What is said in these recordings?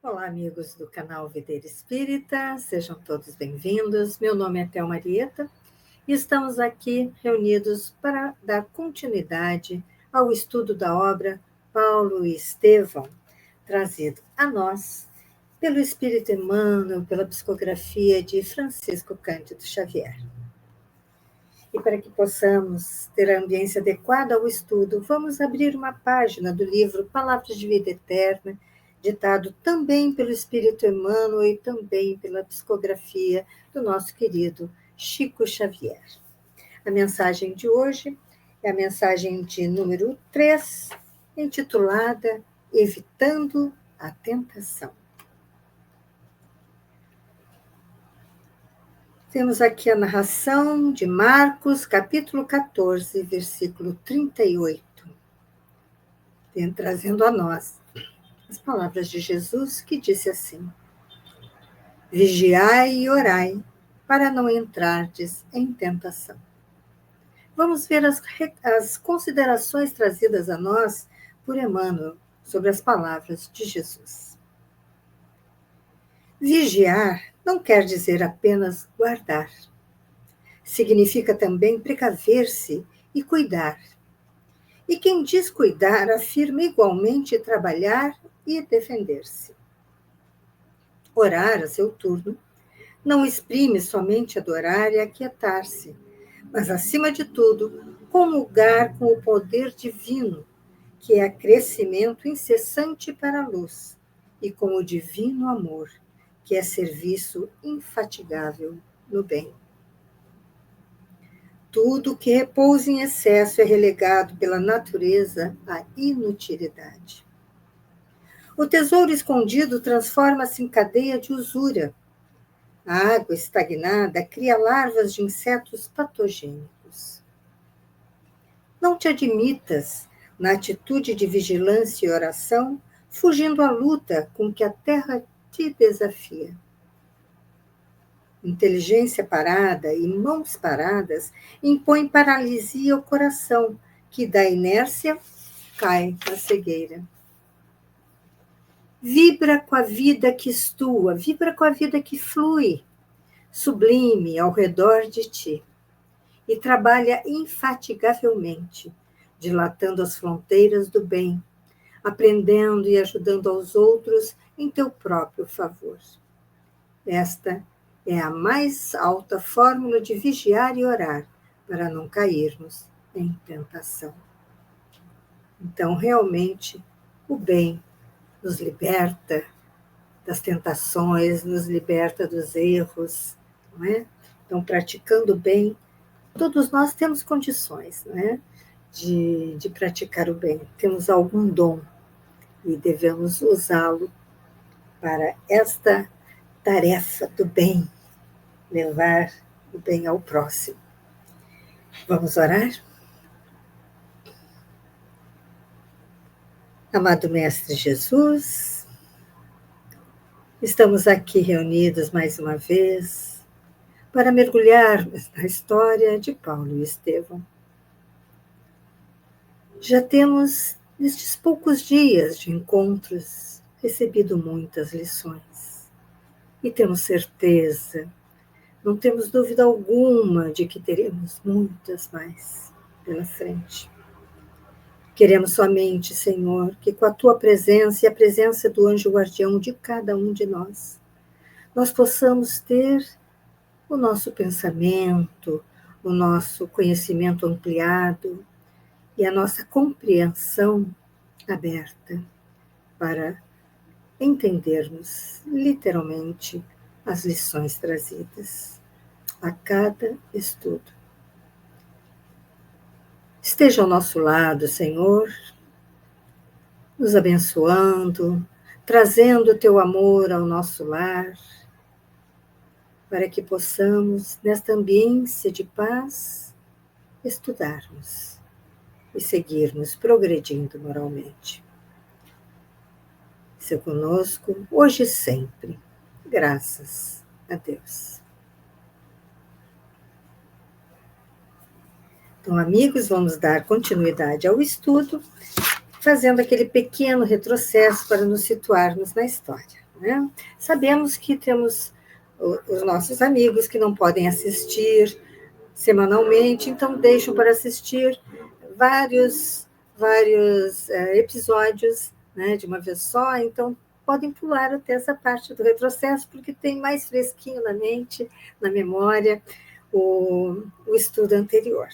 Olá, amigos do canal Videira Espírita, sejam todos bem-vindos. Meu nome é Thelma Marieta e estamos aqui reunidos para dar continuidade ao estudo da obra Paulo e Estevão, trazido a nós pelo Espírito Emmanuel, pela psicografia de Francisco Cândido Xavier. E para que possamos ter a ambiência adequada ao estudo, vamos abrir uma página do livro Palavras de Vida Eterna, ditado também pelo Espírito Emmanuel e também pela psicografia do nosso querido Chico Xavier. A mensagem de hoje é a mensagem de número 3, intitulada Evitando a Tentação. Temos aqui a narração de Marcos, capítulo 14, versículo 38, trazendo a nós as palavras de Jesus, que disse assim: Vigiai e orai, para não entrardes em tentação. Vamos ver as considerações trazidas a nós por Emmanuel sobre as palavras de Jesus. Vigiar não quer dizer apenas guardar. Significa também precaver-se e cuidar. E quem diz cuidar afirma igualmente trabalhar e defender-se. Orar a seu turno não exprime somente adorar e aquietar-se, mas, acima de tudo, comungar com o poder divino, que é crescimento incessante para a luz, e com o divino amor, que é serviço infatigável no bem. Tudo que repousa em excesso é relegado pela natureza à inutilidade. O tesouro escondido transforma-se em cadeia de usura. A água estagnada cria larvas de insetos patogênicos. Não te admitas na atitude de vigilância e oração, fugindo à luta com que a terra te desafia. Inteligência parada e mãos paradas impõem paralisia ao coração, que da inércia cai na cegueira. Vibra com a vida que estua, vibra com a vida que flui, sublime ao redor de ti, e trabalha infatigavelmente, dilatando as fronteiras do bem, aprendendo e ajudando aos outros em teu próprio favor. Esta é a mais alta fórmula de vigiar e orar, para não cairmos em tentação. Então, realmente, o bem nos liberta das tentações, nos liberta dos erros, não é? Então, praticando o bem, todos nós temos condições, não é? de praticar o bem. Temos algum dom e devemos usá-lo para esta tarefa do bem, levar o bem ao próximo. Vamos orar? Amado Mestre Jesus, estamos aqui reunidos mais uma vez para mergulharmos na história de Paulo e Estevão. Já temos, nestes poucos dias de encontros, recebido muitas lições. E temos certeza, não temos dúvida alguma de que teremos muitas mais pela frente. Queremos somente, Senhor, que com a Tua presença e a presença do anjo guardião de cada um de nós possamos ter o nosso pensamento, o nosso conhecimento ampliado e a nossa compreensão aberta para entendermos literalmente as lições trazidas a cada estudo. Esteja ao nosso lado, Senhor, nos abençoando, trazendo o Teu amor ao nosso lar, para que possamos, nesta ambiência de paz, estudarmos e seguirmos progredindo moralmente. Seja conosco, hoje e sempre. Graças a Deus. Então, amigos, vamos dar continuidade ao estudo, fazendo aquele pequeno retrocesso para nos situarmos na história, né? Sabemos que temos os nossos amigos que não podem assistir semanalmente, então deixam para assistir vários episódios, né, de uma vez só, então podem pular até essa parte do retrocesso, porque tem mais fresquinho na mente, na memória, o estudo anterior.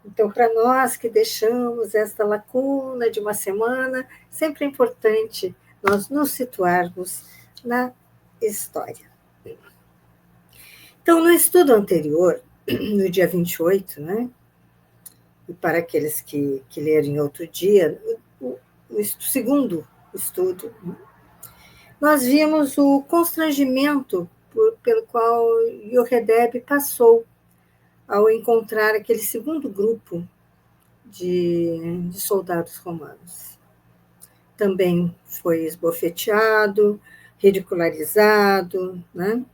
Então, para nós que deixamos esta lacuna de uma semana, sempre é importante nós nos situarmos na história. Então, no estudo anterior, no dia 28, né, e para aqueles que leram em outro dia, o segundo estudo, nós vimos o constrangimento pelo qual Yoredeb passou ao encontrar aquele segundo grupo de soldados romanos. Também foi esbofeteado, ridicularizado, né,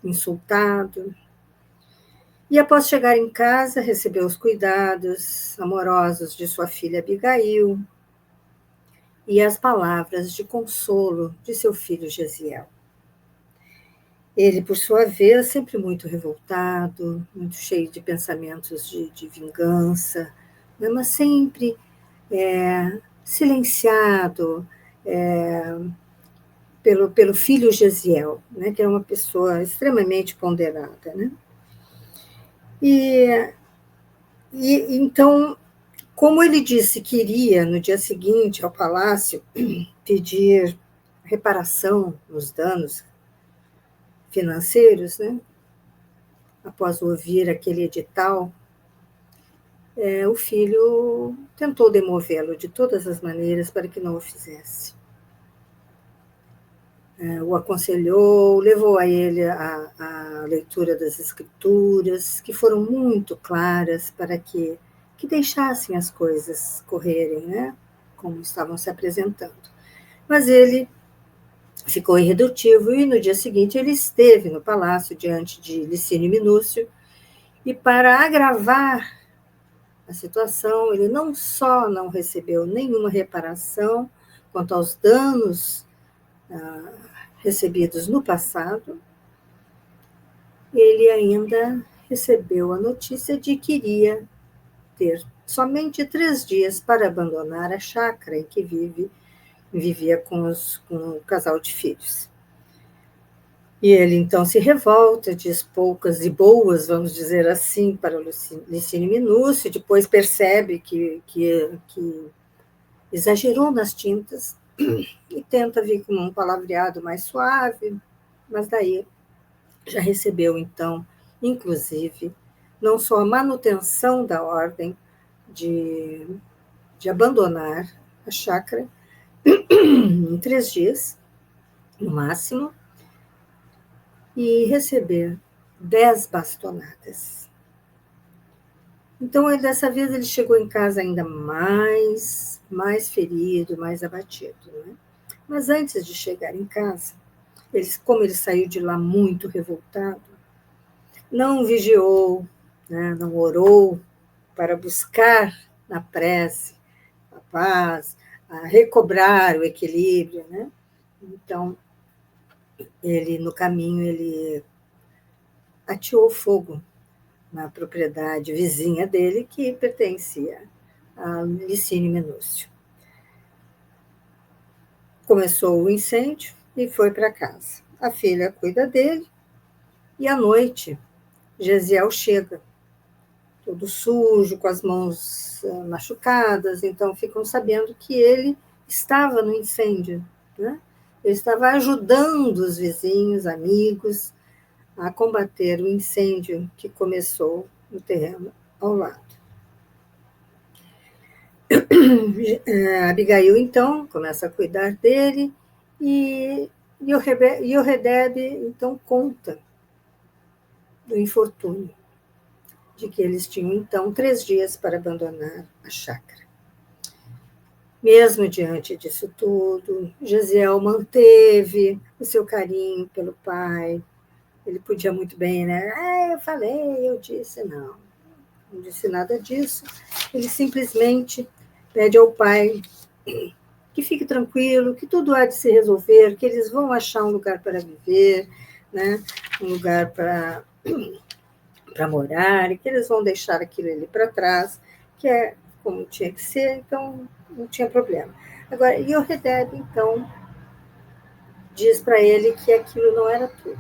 insultado. E após chegar em casa, recebeu os cuidados amorosos de sua filha Abigail e as palavras de consolo de seu filho Gesiel. Ele, por sua vez, sempre muito revoltado, muito cheio de pensamentos de vingança, mas sempre silenciado pelo filho Gesiel, né, que é uma pessoa extremamente ponderada, né? E então, como ele disse que iria, no dia seguinte, ao palácio, pedir reparação nos danos financeiros, né, após ouvir aquele edital, o filho tentou demovê-lo de todas as maneiras para que não o fizesse. O aconselhou, levou a ele a leitura das escrituras, que foram muito claras para que deixassem as coisas correrem, né, como estavam se apresentando. Mas ele ficou irredutivo e no dia seguinte ele esteve no palácio diante de Licínio Minúcio e, para agravar a situação, ele não só não recebeu nenhuma reparação quanto aos danos recebidos no passado, ele ainda recebeu a notícia de que iria ter somente 3 dias para abandonar a chácara em que vivia com o casal de filhos. E ele então se revolta, diz poucas e boas, vamos dizer assim, para o Licínio Minúcio, depois percebe que exagerou nas tintas e tenta vir com um palavreado mais suave, mas daí já recebeu, então, inclusive, não só a manutenção da ordem de abandonar a chácara em 3 dias, no máximo, e receber 10 bastonadas. Então, dessa vez, ele chegou em casa ainda mais ferido, mais abatido, né? Mas antes de chegar em casa, como ele saiu de lá muito revoltado, não vigiou, né, não orou para buscar na prece a paz, a recobrar o equilíbrio, né? Então, no caminho, ele ateou fogo na propriedade vizinha dele, que pertencia a Licínio Minúcio. Começou o incêndio e foi para casa. A filha cuida dele e, à noite, Gesiel chega, todo sujo, com as mãos machucadas, então ficam sabendo que ele estava no incêndio, né? Ele estava ajudando os vizinhos, amigos, a combater o incêndio que começou no terreno ao lado. Abigail, então, começa a cuidar dele e Yoredeb, então, conta do infortúnio, de que eles tinham, então, 3 dias para abandonar a chácara. Mesmo diante disso tudo, Gesiel manteve o seu carinho pelo pai. Ele podia muito bem, né? Eu disse, não disse nada disso. Ele simplesmente pede ao pai que fique tranquilo, que tudo há de se resolver, que eles vão achar um lugar para viver, né? Um lugar para morar, e que eles vão deixar aquilo ali para trás, que é como tinha que ser, então não tinha problema. Agora, Yoredeb, então, diz para ele que aquilo não era tudo.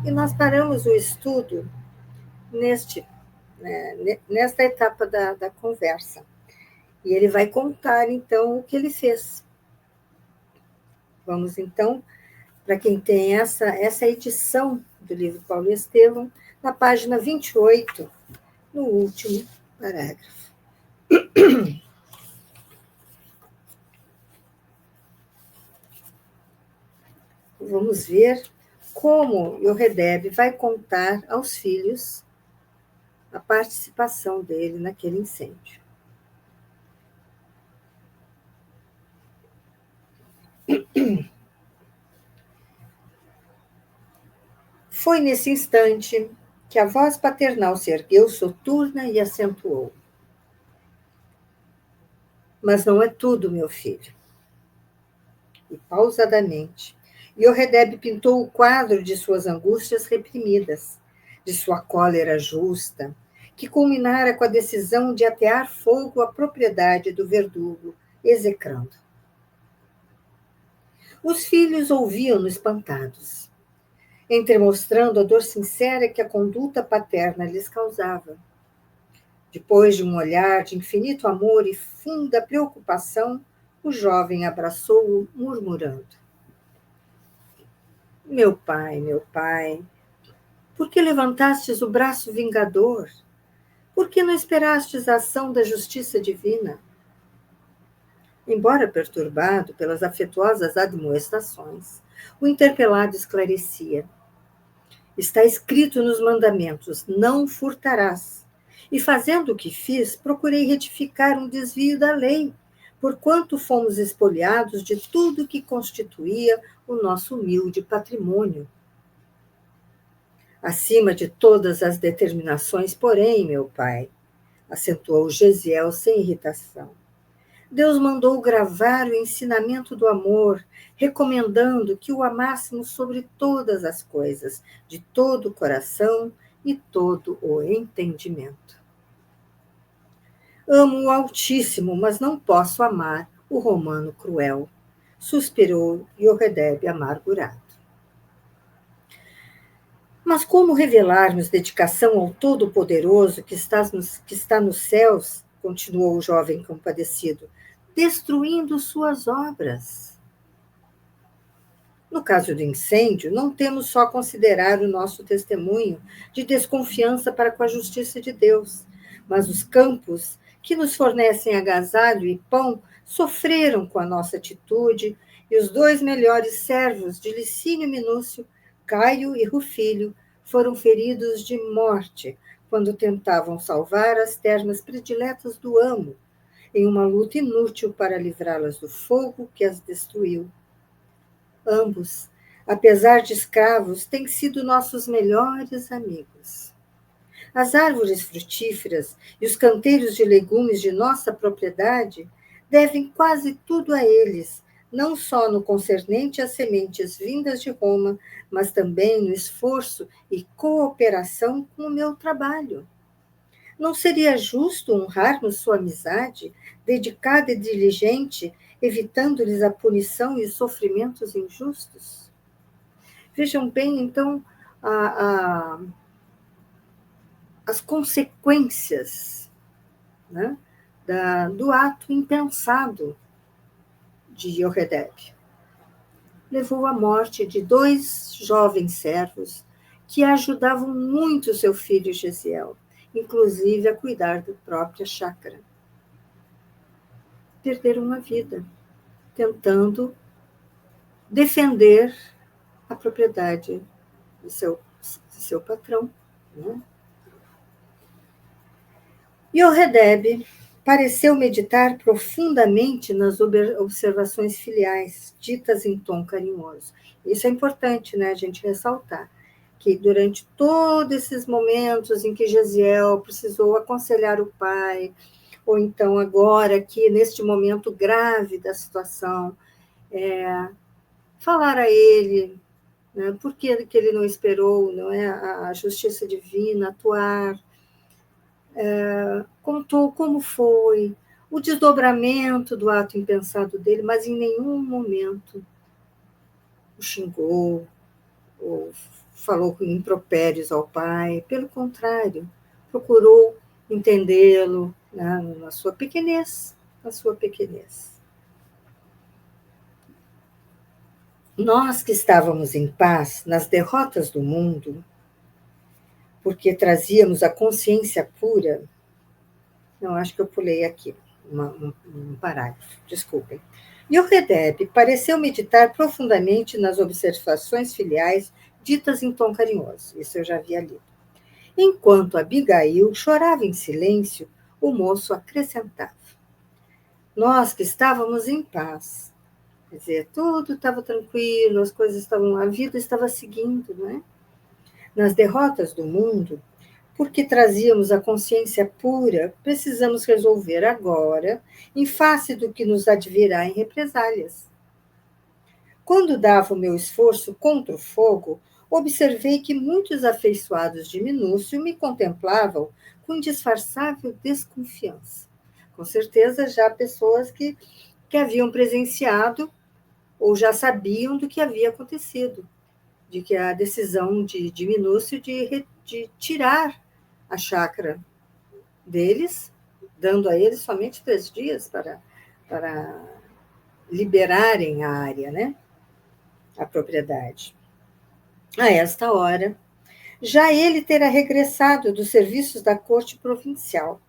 E nós paramos o estudo nesta etapa da conversa. E ele vai contar, então, o que ele fez. Vamos, então, para quem tem essa edição do livro Paulo e Estevão, na página 28, no último parágrafo. Vamos ver como Yoredeb vai contar aos filhos a participação dele naquele incêndio. Foi nesse instante que a voz paternal se ergueu soturna e acentuou: mas não é tudo, meu filho. E pausadamente, Yoredeb pintou o quadro de suas angústias reprimidas, de sua cólera justa, que culminara com a decisão de atear fogo à propriedade do verdugo, execrando. Os filhos ouviam-no espantados, entremostrando a dor sincera que a conduta paterna lhes causava. Depois de um olhar de infinito amor e funda preocupação, o jovem abraçou-o, murmurando: meu pai, por que levantastes o braço vingador? Por que não esperastes a ação da justiça divina? Embora perturbado pelas afetuosas admoestações, o interpelado esclarecia: está escrito nos mandamentos, não furtarás. E fazendo o que fiz, procurei retificar um desvio da lei, porquanto fomos espoliados de tudo que constituía o nosso humilde patrimônio. Acima de todas as determinações, porém, meu pai, acentuou Gesiel sem irritação, Deus mandou gravar o ensinamento do amor, recomendando que o amássemos sobre todas as coisas, de todo o coração e todo o entendimento. Amo o Altíssimo, mas não posso amar o romano cruel, suspirou Yoredeb amargurado. Mas como revelarmos dedicação ao Todo-Poderoso que está nos céus, continuou o jovem compadecido, destruindo suas obras? No caso do incêndio, não temos só a considerar o nosso testemunho de desconfiança para com a justiça de Deus, mas os campos que nos fornecem agasalho e pão sofreram com a nossa atitude, e os 2 melhores servos de Licínio Minúcio, Caio e Rufílio, foram feridos de morte quando tentavam salvar as termas prediletas do amo, em uma luta inútil para livrá-las do fogo que as destruiu. Ambos, apesar de escravos, têm sido nossos melhores amigos. As árvores frutíferas e os canteiros de legumes de nossa propriedade devem quase tudo a eles, não só no concernente às sementes vindas de Roma, mas também no esforço e cooperação com o meu trabalho. Não seria justo honrarmos sua amizade, dedicada e diligente, evitando-lhes a punição e os sofrimentos injustos? Vejam bem, então, as consequências, né, do ato impensado de Yoredeb. Levou à morte de 2 jovens servos que ajudavam muito seu filho Gesiel, inclusive a cuidar da própria chácara. Perderam uma vida, tentando defender a propriedade de seu patrão. Né? Yoredeb pareceu meditar profundamente nas observações filiais, ditas em tom carinhoso. Isso é importante, né, a gente ressaltar, que durante todos esses momentos em que Gesiel precisou aconselhar o pai, ou então agora, aqui, neste momento grave da situação, falar a ele, né, por que ele não esperou, não é, a justiça divina atuar, contou como foi, o desdobramento do ato impensado dele, mas em nenhum momento o xingou, ou falou com impropérios ao pai, pelo contrário, procurou entendê-lo, né, na sua pequenez, na sua pequenez. Nós que estávamos em paz nas derrotas do mundo, porque trazíamos a consciência pura, não, acho que eu pulei aqui um parágrafo, desculpem. Yoredeb pareceu meditar profundamente nas observações filiais ditas em tom carinhoso, isso eu já havia lido. Enquanto Abigail chorava em silêncio, o moço acrescentava: nós que estávamos em paz, quer dizer, tudo estava tranquilo, as coisas estavam, a vida estava seguindo, não é? Nas derrotas do mundo, porque trazíamos a consciência pura, precisamos resolver agora, em face do que nos advirá em represálias. Quando dava o meu esforço contra o fogo, observei que muitos afeiçoados de Minúcio me contemplavam com indisfarçável desconfiança. Com certeza, já pessoas que haviam presenciado ou já sabiam do que havia acontecido, de que a decisão de Minúcio de tirar a chácara deles, dando a eles somente 3 dias para liberarem a área, né? A propriedade. A esta hora, já ele terá regressado dos serviços da corte provincial.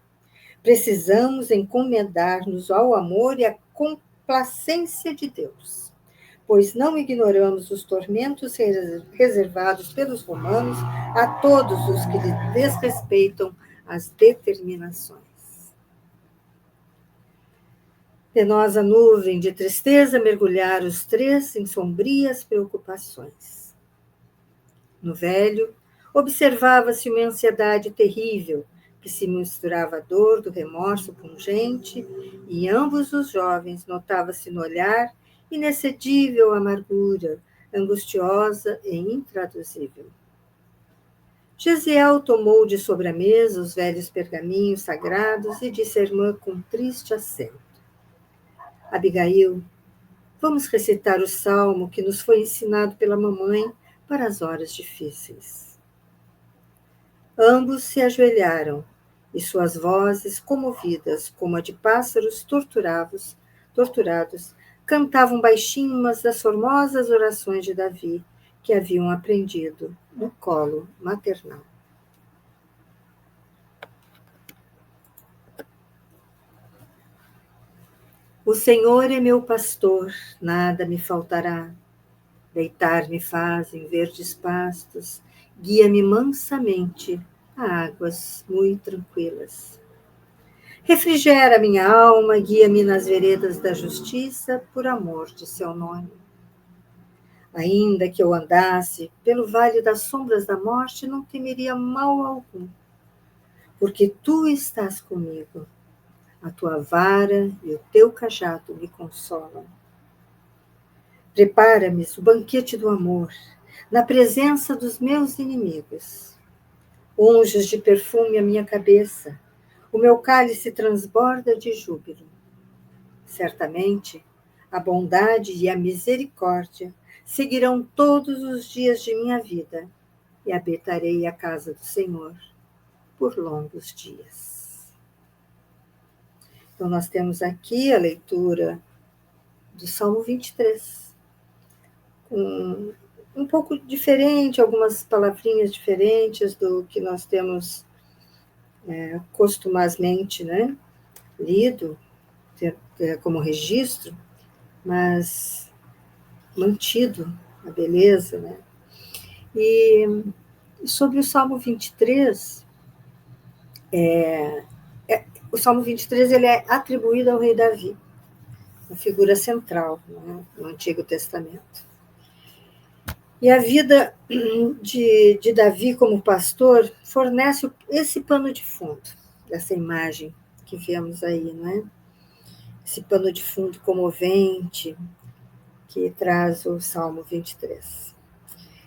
Precisamos encomendar-nos ao amor e à complacência de Deus, pois não ignoramos os tormentos reservados pelos romanos a todos os que lhe desrespeitam as determinações. Penosa nuvem de tristeza mergulhara os 3 em sombrias preocupações. No velho, observava-se uma ansiedade terrível, que se misturava à dor do remorso pungente, e em ambos os jovens notava-se no olhar inexcedível amargura, angustiosa e intraduzível. Gesiel tomou de sobre a mesa os velhos pergaminhos sagrados e disse à irmã com triste acento: Abigail, vamos recitar o salmo que nos foi ensinado pela mamãe para as horas difíceis. Ambos se ajoelharam, e suas vozes, comovidas como a de pássaros torturados, cantavam baixinho umas das formosas orações de Davi, que haviam aprendido no colo maternal. O Senhor é meu pastor, nada me faltará. Deitar-me faz em verdes pastos, guia-me mansamente a águas muito tranquilas. Refrigera minha alma, guia-me nas veredas da justiça, por amor de seu nome. Ainda que eu andasse pelo vale das sombras da morte, não temeria mal algum, porque tu estás comigo. A tua vara e o teu cajado me consolam. Prepara-me o banquete do amor, na presença dos meus inimigos. Unges de perfume a minha cabeça, o meu cálice transborda de júbilo. Certamente, a bondade e a misericórdia seguirão todos os dias de minha vida, e habitarei a casa do Senhor por longos dias. Então, nós temos aqui a leitura do Salmo 23, um pouco diferente, algumas palavrinhas diferentes do que nós temos costumazmente, né, lido como registro, mas mantido a beleza, né? E sobre o Salmo 23, o Salmo 23 ele é atribuído ao rei Davi, uma figura central, né, no Antigo Testamento. E a vida de Davi como pastor fornece esse pano de fundo, dessa imagem que vemos aí, não é? Esse pano de fundo comovente que traz o Salmo 23.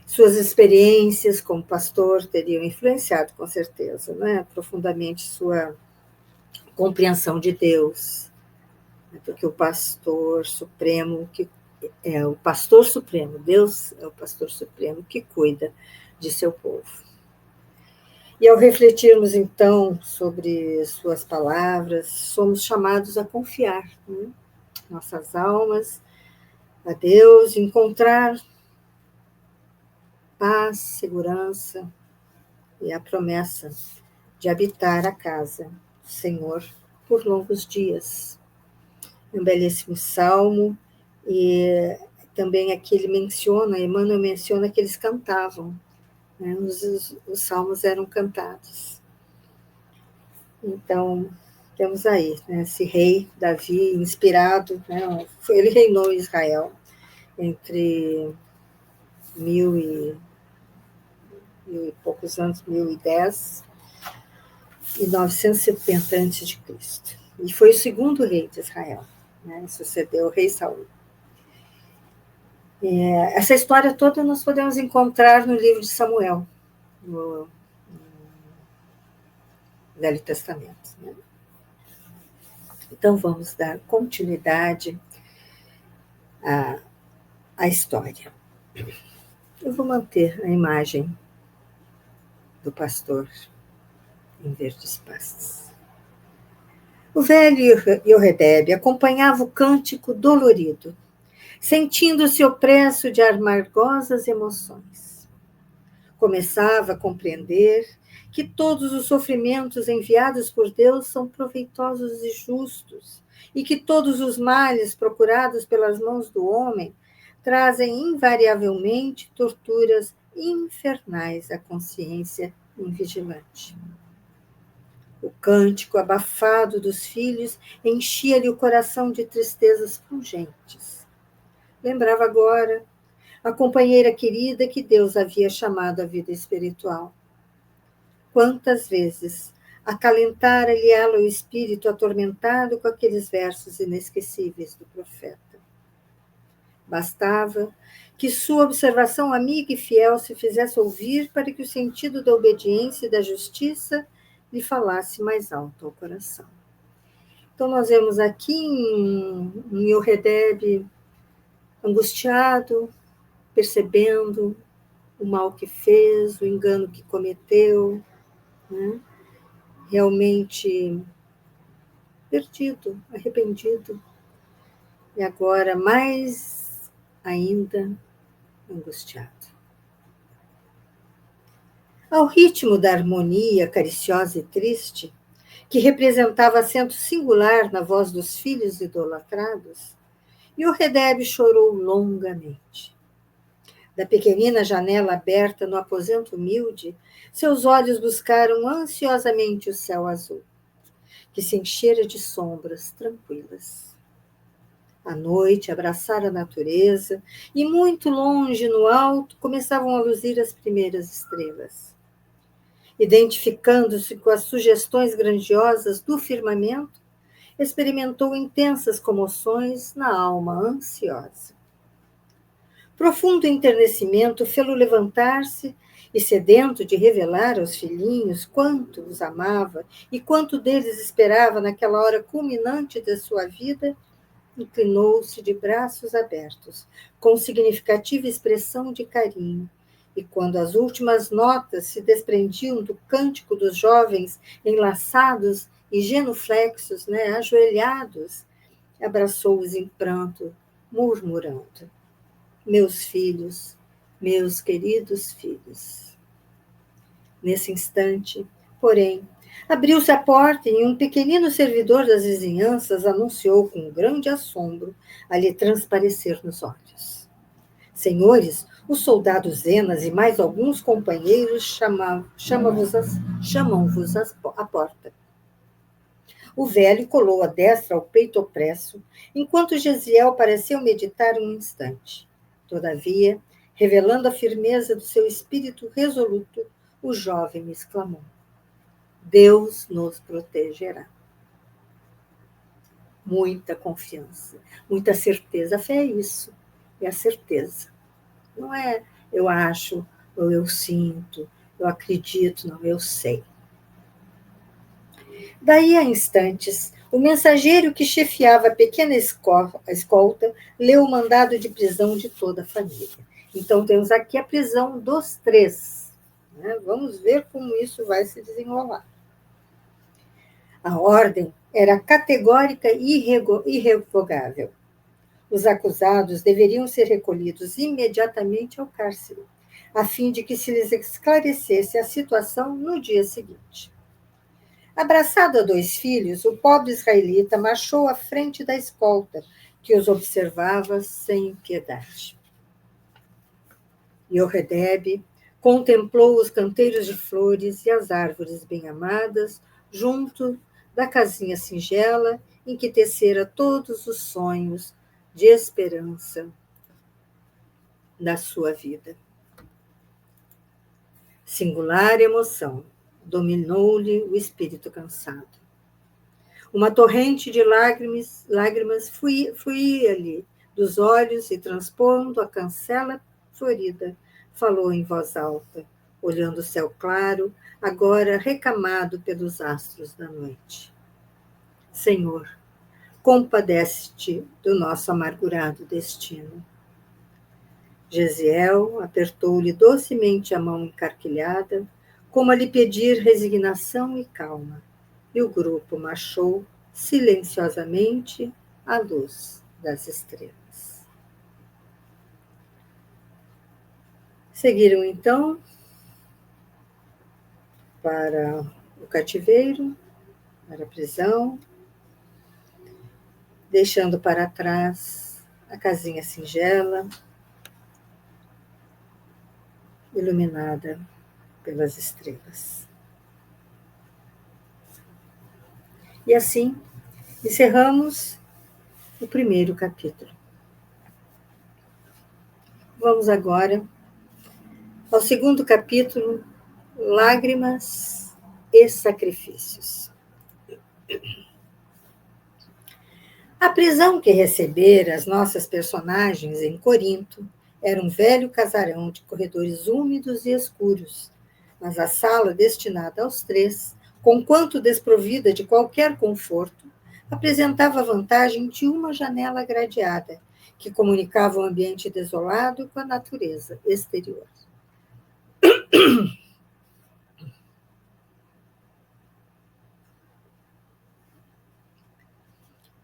Suas experiências como pastor teriam influenciado, com certeza, né, profundamente sua compreensão de Deus, né, porque o pastor supremo, que é o pastor supremo, Deus é o pastor supremo que cuida de seu povo. E ao refletirmos, então, sobre suas palavras, somos chamados a confiar, né, nossas almas a Deus, encontrar paz, segurança e a promessa de habitar a casa do Senhor por longos dias. Um belíssimo salmo, e também aqui ele menciona, Emmanuel menciona que eles cantavam, né? Os salmos eram cantados. Então, temos aí, né, esse rei Davi, inspirado, né, ele reinou em Israel entre mil e poucos anos, 1010 e 970 a.C. E foi o segundo rei de Israel, né? Sucedeu o rei Saul. Essa história toda nós podemos encontrar no livro de Samuel, no Velho Testamento, né? Então vamos dar continuidade à história. Eu vou manter a imagem do pastor em verdes pastos. O velho Yoredebe acompanhava o cântico dolorido, sentindo-se opresso de amargosas emoções. Começava a compreender que todos os sofrimentos enviados por Deus são proveitosos e justos, e que todos os males procurados pelas mãos do homem trazem invariavelmente torturas infernais à consciência invigilante. O cântico abafado dos filhos enchia-lhe o coração de tristezas pungentes. Lembrava agora a companheira querida que Deus havia chamado à vida espiritual. Quantas vezes acalentara-lhe ela o espírito atormentado com aqueles versos inesquecíveis do profeta. Bastava que sua observação amiga e fiel se fizesse ouvir para que o sentido da obediência e da justiça lhe falasse mais alto ao coração. Então, nós vemos aqui em Yoredebe angustiado, percebendo o mal que fez, o engano que cometeu, né? Realmente perdido, arrependido, e agora mais ainda angustiado. Ao ritmo da harmonia cariciosa e triste, que representava acento singular na voz dos filhos idolatrados, Yoredebe chorou longamente. Da pequenina janela aberta no aposento humilde, seus olhos buscaram ansiosamente o céu azul, que se enchera de sombras tranquilas. A noite abraçara a natureza e, muito longe no alto, começavam a luzir as primeiras estrelas. Identificando-se com as sugestões grandiosas do firmamento, experimentou intensas comoções na alma ansiosa. Profundo enternecimento fê-lo levantar-se e, sedento de revelar aos filhinhos quanto os amava e quanto deles esperava naquela hora culminante de sua vida, inclinou-se de braços abertos, com significativa expressão de carinho, e quando as últimas notas se desprendiam do cântico dos jovens enlaçados e genuflexos, né, ajoelhados, abraçou-os em pranto, murmurando: meus filhos, meus queridos filhos. Nesse instante, porém, abriu-se a porta e um pequenino servidor das vizinhanças anunciou com grande assombro a lhe transparecer nos olhos: senhores, os soldados Zenas e mais alguns companheiros chamam-vos à porta. O velho colou a destra ao peito opresso, enquanto Gesiel pareceu meditar um instante. Todavia, revelando a firmeza do seu espírito resoluto, o jovem exclamou: Deus nos protegerá. muita confiança, muita certeza. A fé é isso, é a certeza. Não é eu acho, ou eu sinto, eu acredito, não, eu sei. Daí a instantes, o mensageiro que chefiava a pequena escolta leu o mandado de prisão de toda a família. Então, temos aqui a prisão dos três. Né? Vamos ver como isso vai se desenrolar. A ordem era categórica e irrevogável. Os acusados deveriam ser recolhidos imediatamente ao cárcere, a fim de que se lhes esclarecesse a situação no dia seguinte. Abraçado a 2 filhos, o pobre israelita marchou à frente da escolta, que os observava sem piedade. Yoredeb contemplou os canteiros de flores e as árvores bem-amadas junto da casinha singela em que tecera todos os sonhos de esperança da sua vida. Singular emoção dominou-lhe o espírito cansado. Uma torrente de lágrimas fluía-lhe dos olhos e, transpondo a cancela florida, falou em voz alta, olhando o céu claro, agora recamado pelos astros da noite. Senhor, compadece-te do nosso amargurado destino. Gesiel apertou-lhe docemente a mão encarquilhada, como a lhe pedir resignação e calma, e o grupo marchou silenciosamente à luz das estrelas. Seguiram, então, para o cativeiro, para a prisão, deixando para trás a casinha singela, iluminada pelas estrelas. E assim, encerramos o primeiro capítulo. Vamos agora ao segundo capítulo, Lágrimas e Sacrifícios. A prisão que recebera as nossas personagens em Corinto era um velho casarão de corredores úmidos e escuros, mas a sala destinada aos três, conquanto desprovida de qualquer conforto, apresentava a vantagem de uma janela gradeada, que comunicava o ambiente desolado com a natureza exterior.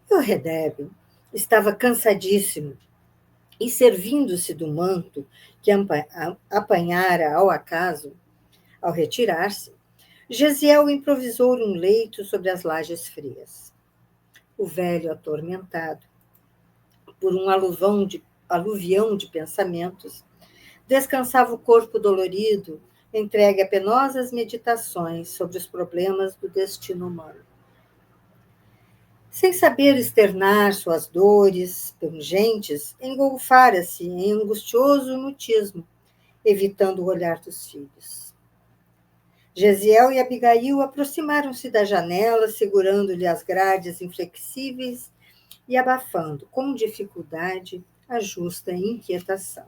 Yoredeb estava cansadíssimo e, servindo-se do manto que apanhara ao acaso, ao retirar-se, Gesiel improvisou um leito sobre as lajes frias. O velho, atormentado por um aluvião de pensamentos, descansava o corpo dolorido, entregue a penosas meditações sobre os problemas do destino humano. Sem saber externar suas dores pungentes, engolfara-se em angustioso mutismo, evitando o olhar dos filhos. Gesiel e Abigail aproximaram-se da janela, segurando-lhe as grades inflexíveis e abafando, com dificuldade, a justa inquietação.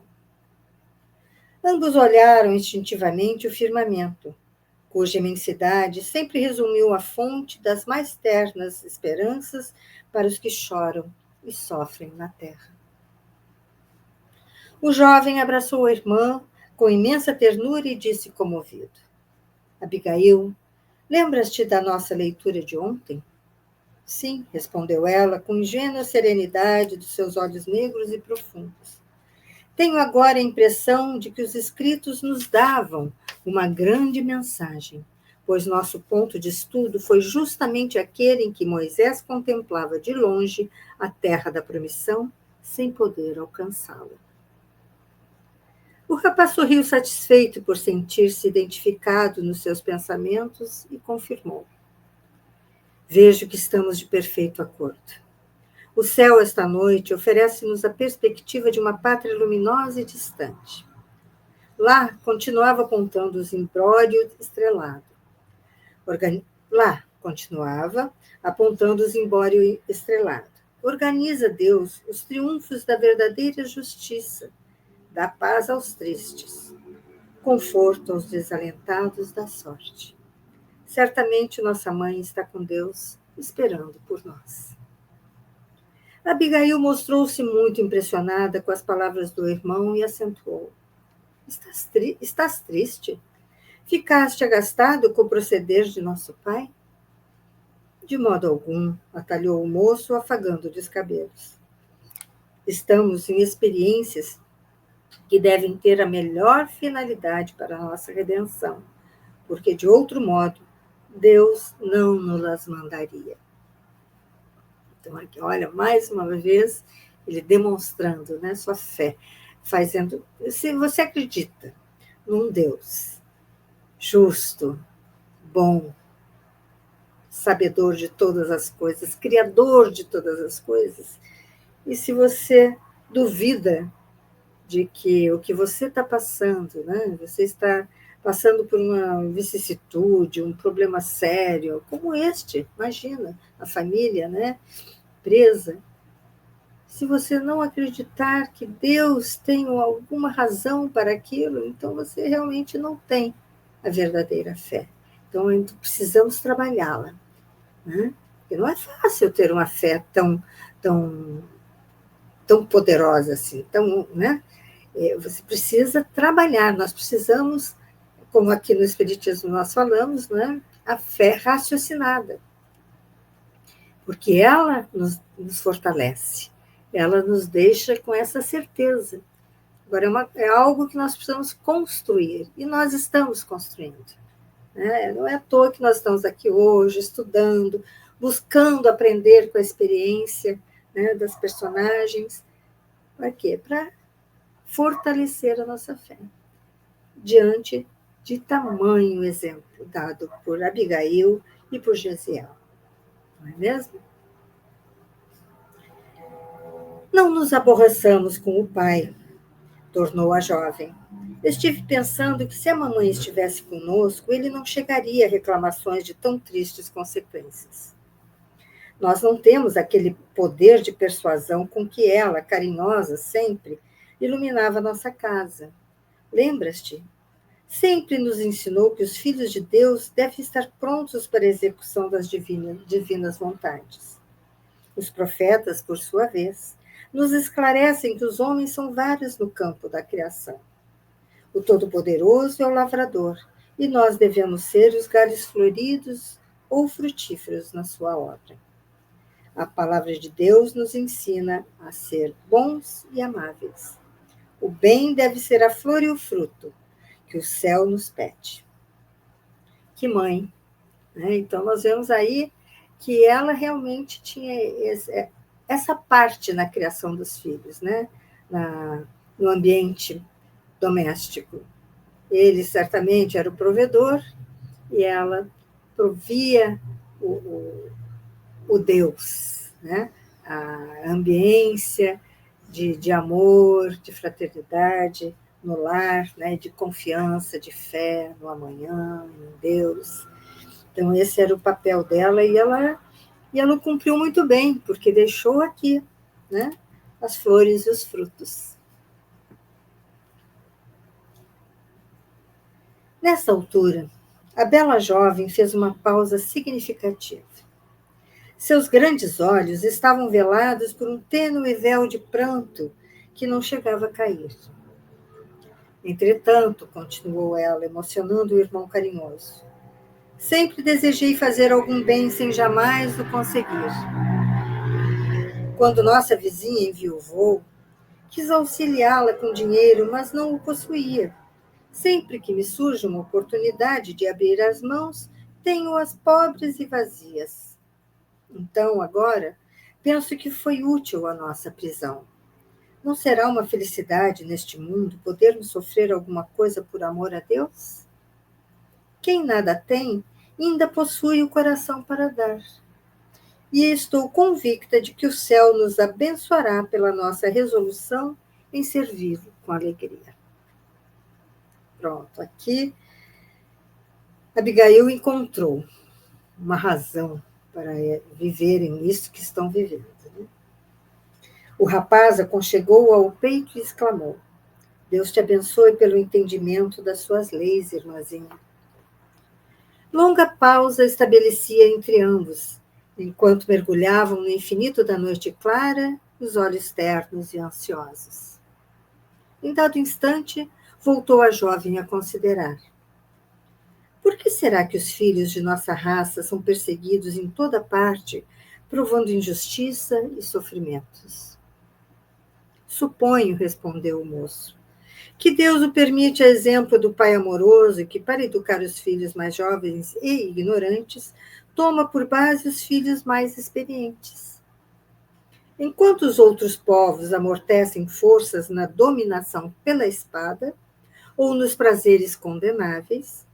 Ambos olharam instintivamente o firmamento, cuja imensidade sempre resumiu a fonte das mais ternas esperanças para os que choram e sofrem na terra. O jovem abraçou a irmã com imensa ternura e disse comovido: Abigail, lembras-te da nossa leitura de ontem? Sim, respondeu ela, com ingênua serenidade dos seus olhos negros e profundos. Tenho agora a impressão de que os escritos nos davam uma grande mensagem, pois nosso ponto de estudo foi justamente aquele em que Moisés contemplava de longe a terra da promissão, sem poder alcançá-la. O rapaz sorriu satisfeito por sentir-se identificado nos seus pensamentos e confirmou. Vejo que estamos de perfeito acordo. O céu, esta noite, oferece-nos a perspectiva de uma pátria luminosa e distante. Lá, continuava apontando o zimbrório estrelado. Lá, continuava, apontando o zimbório estrelado. Organiza, Deus, os triunfos da verdadeira justiça, dá paz aos tristes, conforto aos desalentados da sorte. Certamente nossa mãe está com Deus, esperando por nós. Abigail mostrou-se muito impressionada com as palavras do irmão e acentuou: Estás triste? Ficaste agastado com o proceder de nosso pai? De modo algum, atalhou o moço, afagando os descabelos. Estamos em experiências que devem ter a melhor finalidade para a nossa redenção, porque, de outro modo, Deus não nos as mandaria. Então, aqui, olha, mais uma vez, ele demonstrando, né, sua fé, fazendo. Se você acredita num Deus justo, bom, sabedor de todas as coisas, criador de todas as coisas, e se você duvida de que o que você está passando, né, você está passando por uma vicissitude, um problema sério, como este, imagina, a família, né, presa. Se você não acreditar que Deus tem alguma razão para aquilo, então você realmente não tem a verdadeira fé. Então, precisamos trabalhá-la. Né? Porque não é fácil ter uma fé tão, tão poderosa assim. Né? Você precisa trabalhar, nós precisamos, como aqui no Espiritismo nós falamos, né? A fé raciocinada. Porque ela nos fortalece, ela nos deixa com essa certeza. Agora, é algo que nós precisamos construir, e nós estamos construindo. Né? Não é à toa que nós estamos aqui hoje, estudando, buscando aprender com a experiência, né, das personagens. Para quê? Para fortalecer a nossa fé, diante de tamanho exemplo dado por Abigail e por Gesiel. Não é mesmo? Não nos aborreçamos com o pai, tornou a jovem. Estive pensando que se a mamãe estivesse conosco, ele não chegaria a reclamações de tão tristes consequências. Nós não temos aquele poder de persuasão com que ela, carinhosa sempre, iluminava nossa casa. Lembras-te? Sempre nos ensinou que os filhos de Deus devem estar prontos para a execução das divinas vontades. Os profetas, por sua vez, nos esclarecem que os homens são vários no campo da criação. O Todo-Poderoso é o lavrador, e nós devemos ser os galhos floridos ou frutíferos na sua obra. A palavra de Deus nos ensina a ser bons e amáveis. O bem deve ser a flor e o fruto que o céu nos pede. Que mãe! Né? Então, nós vemos aí que ela realmente tinha essa parte na criação dos filhos, né? No ambiente doméstico. Ele certamente era o provedor e ela provia o Deus, né? A ambiência de amor, de fraternidade no lar, né? De confiança, de fé no amanhã, em Deus. Então, esse era o papel dela e ela cumpriu muito bem, porque deixou aqui, né? As flores e os frutos. Nessa altura, a bela jovem fez uma pausa significativa. Seus grandes olhos estavam velados por um tênue véu de pranto que não chegava a cair. Entretanto, continuou ela, emocionando o irmão carinhoso, sempre desejei fazer algum bem sem jamais o conseguir. Quando nossa vizinha enviuvou, quis auxiliá-la com dinheiro, mas não o possuía. Sempre que me surge uma oportunidade de abrir as mãos, tenho-as pobres e vazias. Então, agora, penso que foi útil a nossa prisão. Não será uma felicidade neste mundo podermos sofrer alguma coisa por amor a Deus? Quem nada tem, ainda possui o coração para dar. E estou convicta de que o céu nos abençoará pela nossa resolução em servi-lo com alegria. Pronto, aqui Abigail encontrou, uma razão para viverem isso que estão vivendo. Né? O rapaz aconchegou-o ao peito e exclamou: Deus te abençoe pelo entendimento das suas leis, irmãzinha. Longa pausa estabelecia entre ambos, enquanto mergulhavam no infinito da noite clara, os olhos ternos e ansiosos. Em dado instante, voltou a jovem a considerar. Por que será que os filhos de nossa raça são perseguidos em toda parte, provando injustiça e sofrimentos? Suponho, respondeu o moço, que Deus o permite a exemplo do pai amoroso que, para educar os filhos mais jovens e ignorantes, toma por base os filhos mais experientes. Enquanto os outros povos amortecem forças na dominação pela espada ou nos prazeres condenáveis,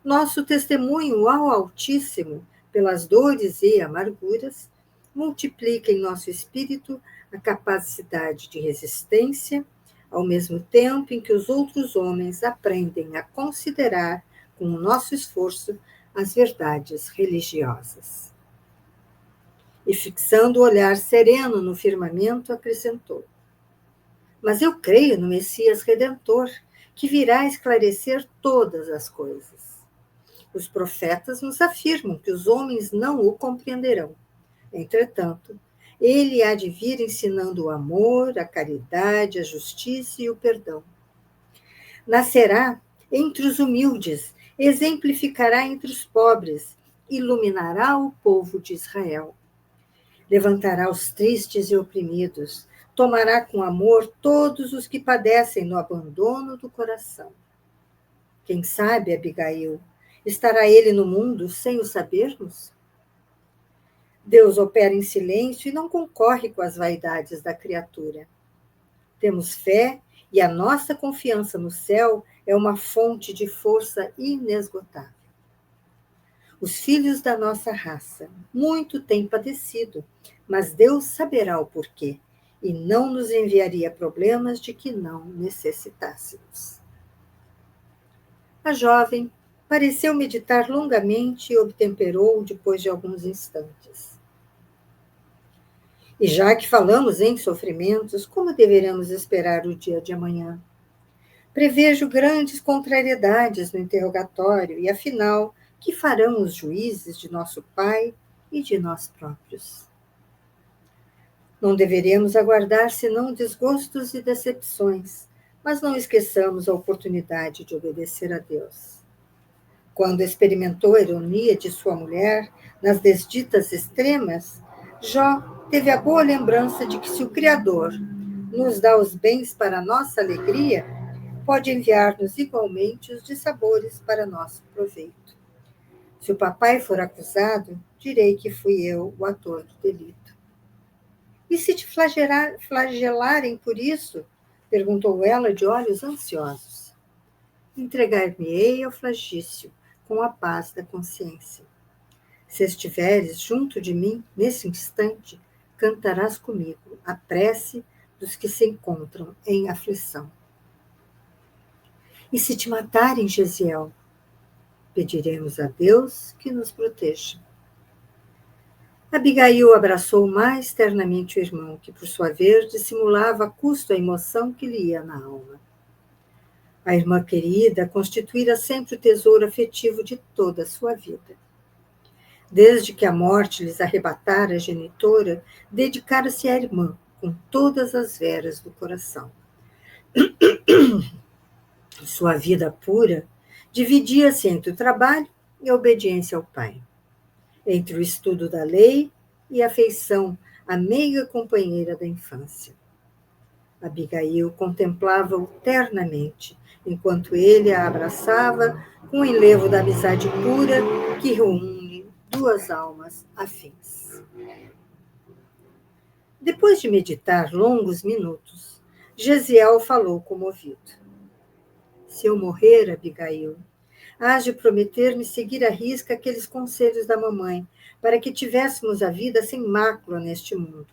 nosso testemunho ao Altíssimo, pelas dores e amarguras, multiplica em nosso espírito a capacidade de resistência, ao mesmo tempo em que os outros homens aprendem a considerar, com o nosso esforço, as verdades religiosas. E fixando o olhar sereno no firmamento, acrescentou: Mas eu creio no Messias Redentor, que virá esclarecer todas as coisas. Os profetas nos afirmam que os homens não o compreenderão. Entretanto, ele há de vir ensinando o amor, a caridade, a justiça e o perdão. Nascerá entre os humildes, exemplificará entre os pobres, iluminará o povo de Israel. Levantará os tristes e oprimidos, tomará com amor todos os que padecem no abandono do coração. Quem sabe, Abigail, estará ele no mundo sem o sabermos? Deus opera em silêncio e não concorre com as vaidades da criatura. Temos fé e a nossa confiança no céu é uma fonte de força inesgotável. Os filhos da nossa raça muito têm padecido, mas Deus saberá o porquê e não nos enviaria problemas de que não necessitássemos. A jovem pareceu meditar longamente e obtemperou depois de alguns instantes. E já que falamos em sofrimentos, como deveremos esperar o dia de amanhã? Prevejo grandes contrariedades no interrogatório e, afinal, que farão os juízes de nosso Pai e de nós próprios? Não deveremos aguardar senão desgostos e decepções, mas não esqueçamos a oportunidade de obedecer a Deus. Quando experimentou a ironia de sua mulher nas desditas extremas, Jó teve a boa lembrança de que se o Criador nos dá os bens para nossa alegria, pode enviar-nos igualmente os dissabores para nosso proveito. Se o papai for acusado, direi que fui eu o ator do delito. E se te flagelarem por isso? Perguntou ela de olhos ansiosos. Entregar-me-ei ao flagício, com a paz da consciência. Se estiveres junto de mim, nesse instante, cantarás comigo a prece dos que se encontram em aflição. E se te matarem, Gesiel, pediremos a Deus que nos proteja. Abigail abraçou mais ternamente o irmão, que, por sua vez, dissimulava a custo a emoção que lhe ia na alma. A irmã querida constituíra sempre o tesouro afetivo de toda a sua vida. Desde que a morte lhes arrebatara a genitora, dedicara-se à irmã, com todas as veras do coração. Sua vida pura dividia-se entre o trabalho e a obediência ao pai, entre o estudo da lei e a afeição à meiga companheira da infância. Abigail contemplava-o ternamente, enquanto ele a abraçava com o enlevo da amizade pura que reúne duas almas afins. Depois de meditar longos minutos, Gesiel falou comovido. Se eu morrer, Abigail, hás de prometer-me seguir à risca aqueles conselhos da mamãe, para que tivéssemos a vida sem mácula neste mundo.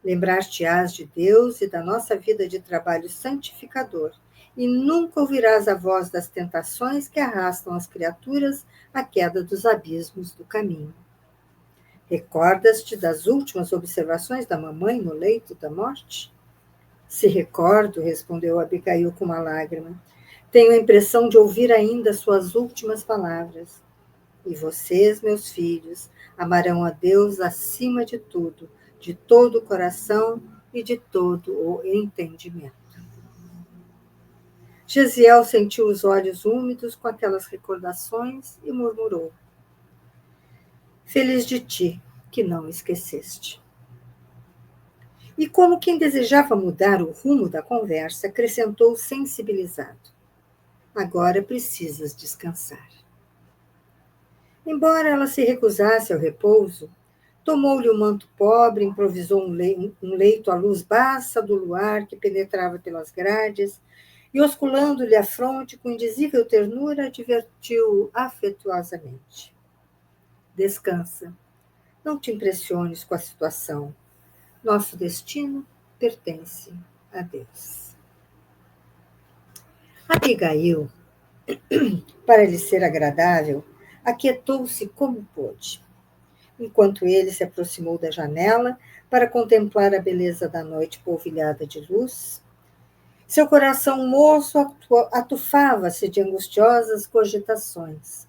Lembrar-te-ás de Deus e da nossa vida de trabalho santificador, e nunca ouvirás a voz das tentações que arrastam as criaturas à queda dos abismos do caminho. Recordas-te das últimas observações da mamãe no leito da morte? Se recordo, respondeu Abigail com uma lágrima. Tenho a impressão de ouvir ainda suas últimas palavras. E vocês, meus filhos, amarão a Deus acima de tudo, de todo o coração e de todo o entendimento. Gesiel sentiu os olhos úmidos com aquelas recordações e murmurou: Feliz de ti, que não esqueceste. E como quem desejava mudar o rumo da conversa, acrescentou sensibilizado: Agora precisas descansar. Embora ela se recusasse ao repouso, tomou-lhe um manto pobre, improvisou um leito à luz baça do luar que penetrava pelas grades e, osculando-lhe a fronte com indizível ternura, advertiu-o afetuosamente. Descansa. Não te impressiones com a situação. Nosso destino pertence a Deus. Abigail, para lhe ser agradável, aquietou-se como pôde. Enquanto ele se aproximou da janela para contemplar a beleza da noite polvilhada de luz, seu coração moço atufava-se de angustiosas cogitações.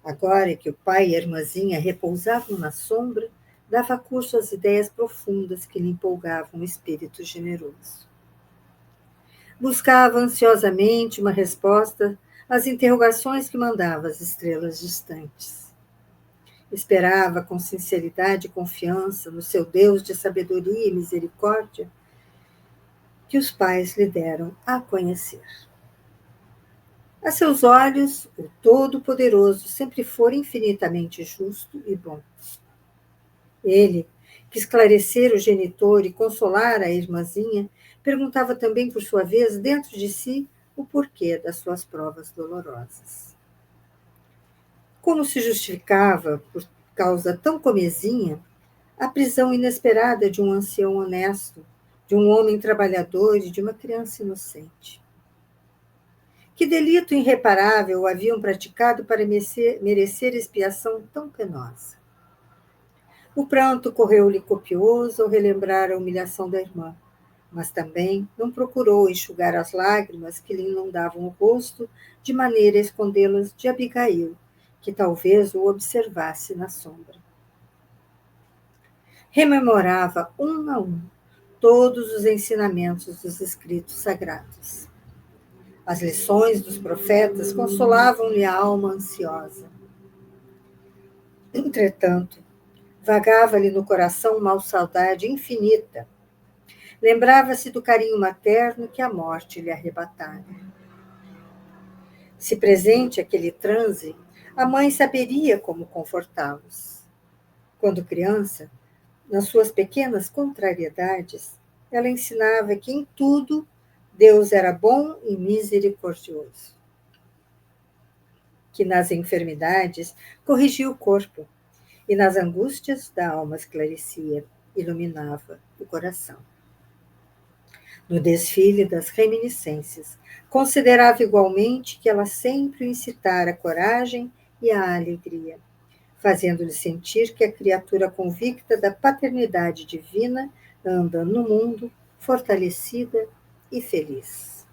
Agora que o pai e a irmãzinha repousavam na sombra, dava curso às ideias profundas que lhe empolgavam o espírito generoso. Buscava ansiosamente uma resposta às interrogações que mandava as estrelas distantes. Esperava com sinceridade e confiança no seu Deus de sabedoria e misericórdia que os pais lhe deram a conhecer. A seus olhos, o Todo-Poderoso sempre fora infinitamente justo e bom. Ele, que esclarecer o genitor e consolar a irmãzinha, perguntava também, por sua vez, dentro de si, o porquê das suas provas dolorosas. Como se justificava, por causa tão comezinha, a prisão inesperada de um ancião honesto, de um homem trabalhador e de uma criança inocente? Que delito irreparável haviam praticado para merecer expiação tão penosa? O pranto correu-lhe copioso ao relembrar a humilhação da irmã, mas também não procurou enxugar as lágrimas que lhe inundavam o rosto de maneira a escondê-las de Abigail, que talvez o observasse na sombra. Rememorava um a um todos os ensinamentos dos escritos sagrados. As lições dos profetas consolavam-lhe a alma ansiosa. Entretanto, vagava-lhe no coração uma saudade infinita. Lembrava-se do carinho materno que a morte lhe arrebatara. Se presente aquele transe, a mãe saberia como confortá-los. Quando criança, nas suas pequenas contrariedades, ela ensinava que em tudo Deus era bom e misericordioso. Que nas enfermidades corrigia o corpo e nas angústias da alma esclarecia, iluminava o coração. No desfile das reminiscências, considerava igualmente que ela sempre o incitara a coragem e a alegria, fazendo-lhe sentir que a criatura convicta da paternidade divina anda no mundo fortalecida e feliz.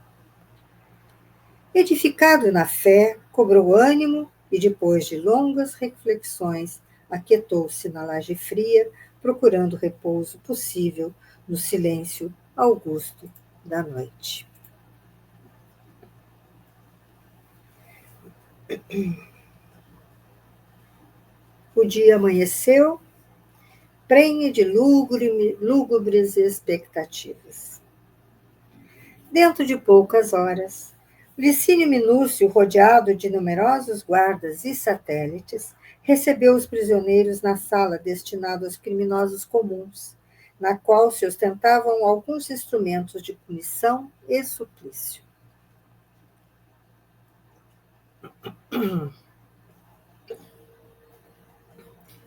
Edificado na fé, cobrou ânimo e, depois de longas reflexões, aquietou-se na laje fria, procurando repouso possível no silêncio augusto da noite. O dia amanheceu, prenhe de lúgubres expectativas. Dentro de poucas horas, Licínio Minúcio, rodeado de numerosos guardas e satélites, recebeu os prisioneiros na sala destinada aos criminosos comuns, na qual se ostentavam alguns instrumentos de punição e suplício.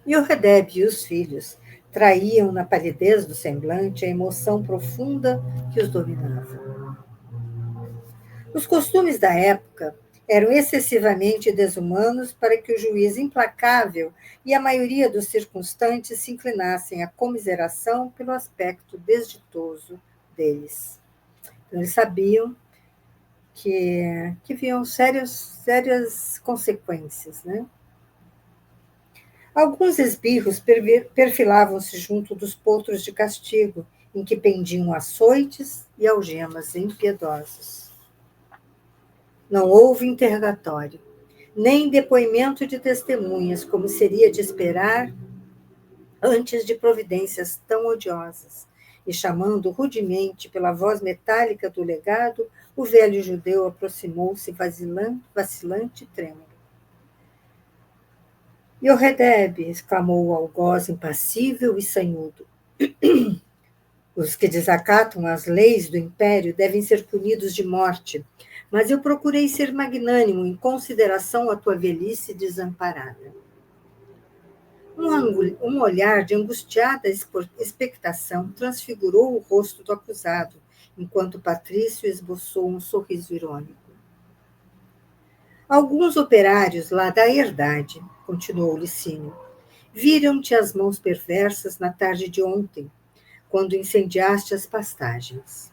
Yoredeb e os filhos, Traíam na palidez do semblante a emoção profunda que os dominava. Os costumes da época eram excessivamente desumanos para que o juiz implacável e a maioria dos circunstantes se inclinassem à comiseração pelo aspecto desditoso deles. Então, eles sabiam que haviam sérias consequências, né? Alguns esbirros perfilavam-se junto dos potros de castigo, em que pendiam açoites e algemas impiedosas. Não houve interrogatório, nem depoimento de testemunhas, como seria de esperar antes de providências tão odiosas. E chamando rudemente pela voz metálica do legado, o velho judeu aproximou-se vacilante e trêmulo. Yoredeb, exclamou o algoz impassível e sanhudo. Os que desacatam as leis do império devem ser punidos de morte, mas eu procurei ser magnânimo em consideração à tua velhice desamparada. Um olhar de angustiada expectação transfigurou o rosto do acusado, enquanto Patrício esboçou um sorriso irônico. Alguns operários lá da herdade, continuou Licínio, viram-te as mãos perversas na tarde de ontem, quando incendiaste as pastagens.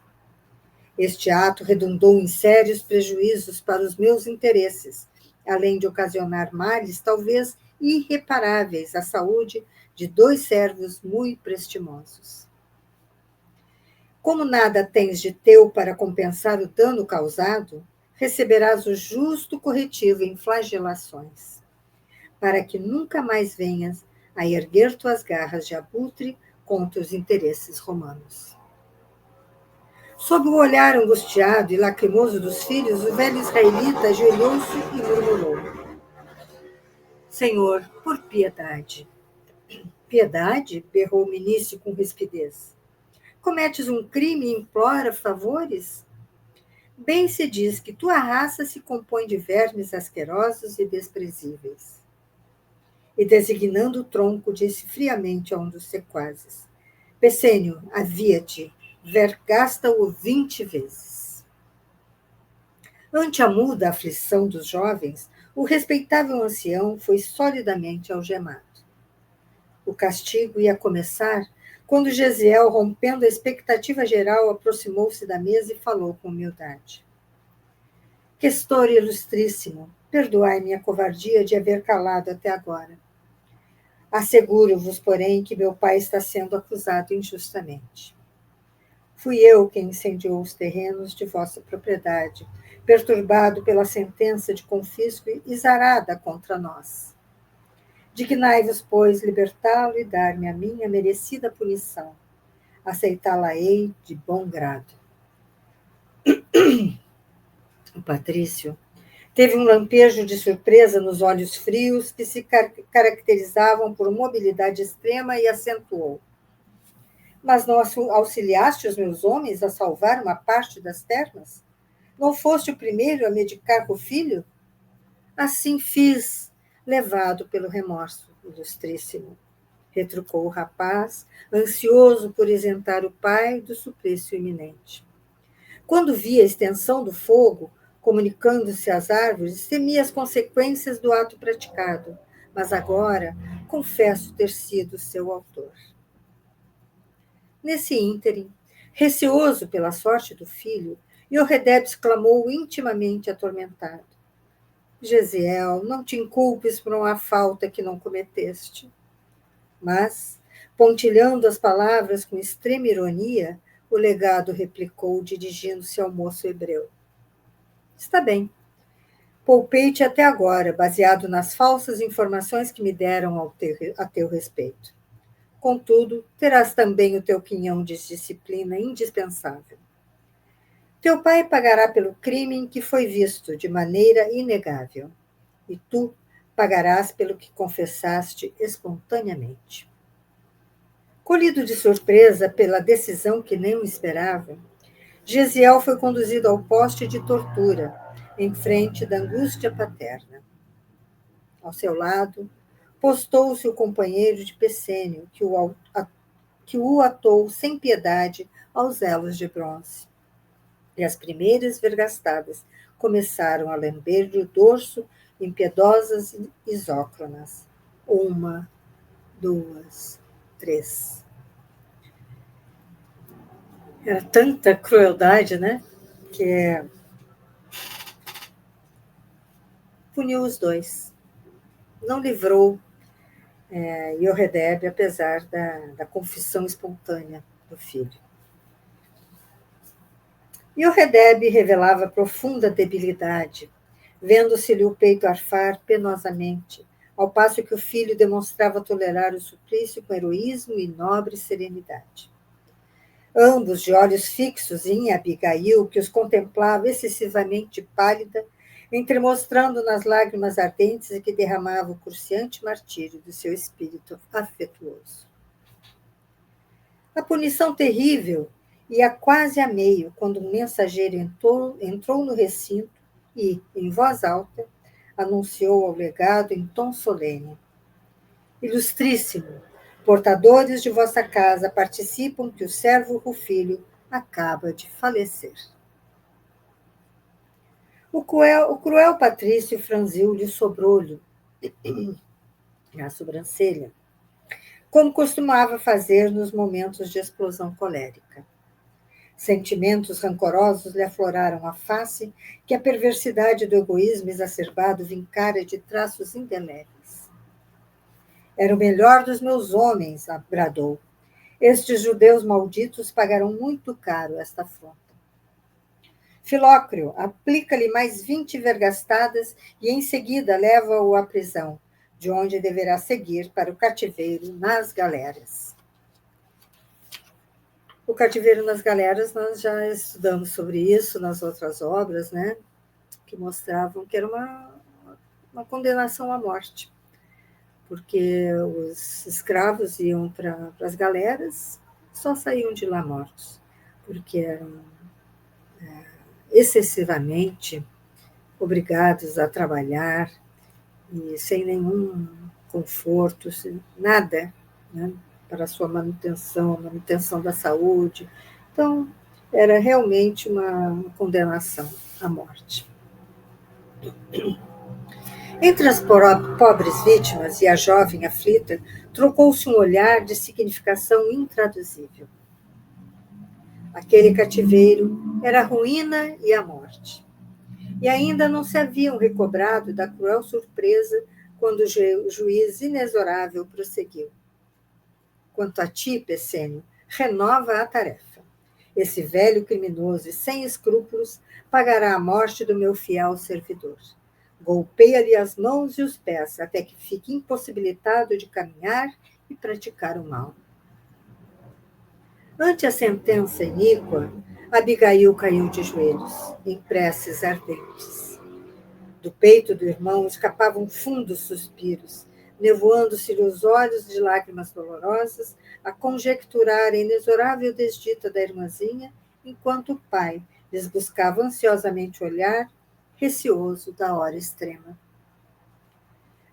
Este ato redundou em sérios prejuízos para os meus interesses, além de ocasionar males talvez irreparáveis à saúde de 2 servos muito prestimosos. Como nada tens de teu para compensar o dano causado, receberás o justo corretivo em flagelações, para que nunca mais venhas a erguer tuas garras de abutre contra os interesses romanos. Sob o olhar angustiado e lacrimoso dos filhos, o velho israelita ajoelhou-se e murmurou: Senhor, por piedade. Piedade? Berrou o ministro com rispidez. Cometes um crime e implora favores? Bem se diz que tua raça se compõe de vermes asquerosos e desprezíveis. E designando o tronco, disse friamente a um dos sequazes: Pessênio, havia-te, vergasta-o 20 vezes. Ante a muda aflição dos jovens, o respeitável ancião foi solidamente algemado. O castigo ia começar quando Gesiel, rompendo a expectativa geral, aproximou-se da mesa e falou com humildade. Questor ilustríssimo, perdoai minha covardia de haver calado até agora. Asseguro-vos, porém, que meu pai está sendo acusado injustamente. Fui eu quem incendiou os terrenos de vossa propriedade, perturbado pela sentença de confisco exarada contra nós. Dignai-vos, pois, libertá-lo e dar-me a minha merecida punição. Aceitá-la-ei de bom grado. O Patrício teve um lampejo de surpresa nos olhos frios que se caracterizavam por mobilidade extrema e acentuou. Mas não auxiliaste os meus homens a salvar uma parte das terras? Não foste o primeiro a medicar o filho? Assim fiz, levado pelo remorso, ilustríssimo, retrucou o rapaz, ansioso por isentar o pai do suplício iminente. Quando vi a extensão do fogo, comunicando-se às árvores, temi as consequências do ato praticado, mas agora confesso ter sido seu autor. Nesse ínterim, receoso pela sorte do filho, Yoredeb exclamou intimamente atormentado: Gesiel, não te inculpes por uma falta que não cometeste. Mas, pontilhando as palavras com extrema ironia, o legado replicou, dirigindo-se ao moço hebreu. Está bem. Poupei-te até agora, baseado nas falsas informações que me deram a teu respeito. Contudo, terás também o teu quinhão de disciplina indispensável. Teu pai pagará pelo crime em que foi visto, de maneira inegável. E tu pagarás pelo que confessaste espontaneamente. Colhido de surpresa pela decisão que nem o esperava, Gesiel foi conduzido ao poste de tortura, em frente da angústia paterna. Ao seu lado, postou-se o companheiro de Pessênio, que o atou sem piedade aos elos de bronze. E as primeiras vergastadas começaram a lamber-lhe o dorso impiedosas isócronas. 1, 2, 3. Era tanta crueldade, né? Que puniu os dois. Não livrou Iorredebe, apesar da confissão espontânea do filho. Iorredebe revelava profunda debilidade, vendo-se-lhe o peito arfar penosamente, ao passo que o filho demonstrava tolerar o suplício com heroísmo e nobre serenidade. Ambos de olhos fixos em Abigail, que os contemplava excessivamente pálida, entremostrando nas lágrimas ardentes que derramava o cruciante martírio do seu espírito afetuoso. A punição terrível ia quase a meio, quando um mensageiro entrou no recinto e, em voz alta, anunciou ao legado em tom solene: Ilustríssimo, portadores de vossa casa participam que o servo Rufilho acaba de falecer. O cruel patrício franziu-lhe o sobrolho, a sobrancelha, como costumava fazer nos momentos de explosão colérica. Sentimentos rancorosos lhe afloraram a face, que a perversidade do egoísmo exacerbado vincara de traços indeléveis. Era o melhor dos meus homens, bradou. Estes judeus malditos pagarão muito caro esta afronta. Filócrio, aplica-lhe mais 20 vergastadas e em seguida leva-o à prisão, de onde deverá seguir para o cativeiro nas galeras. O cativeiro nas galeras, nós já estudamos sobre isso nas outras obras, né? Que mostravam que era uma condenação à morte, porque os escravos iam para as galeras, só saíam de lá mortos, porque eram excessivamente obrigados a trabalhar e sem nenhum conforto, sem nada, né, para a sua manutenção, a manutenção da saúde. Então, era realmente uma condenação à morte. Entre as pobres vítimas e a jovem aflita, trocou-se um olhar de significação intraduzível. Aquele cativeiro era a ruína e a morte. E ainda não se haviam recobrado da cruel surpresa quando o juiz inexorável prosseguiu. Quanto a ti, Pessênio, renova a tarefa. Esse velho criminoso e sem escrúpulos pagará a morte do meu fiel servidor. Golpeia-lhe as mãos e os pés, até que fique impossibilitado de caminhar e praticar o mal. Ante a sentença iníqua, Abigail caiu de joelhos, em preces ardentes. Do peito do irmão escapavam fundos suspiros, nevoando-se-lhe os olhos de lágrimas dolorosas, a conjecturar a inexorável desdita da irmãzinha, enquanto o pai lhes buscava ansiosamente o olhar, receoso da hora extrema.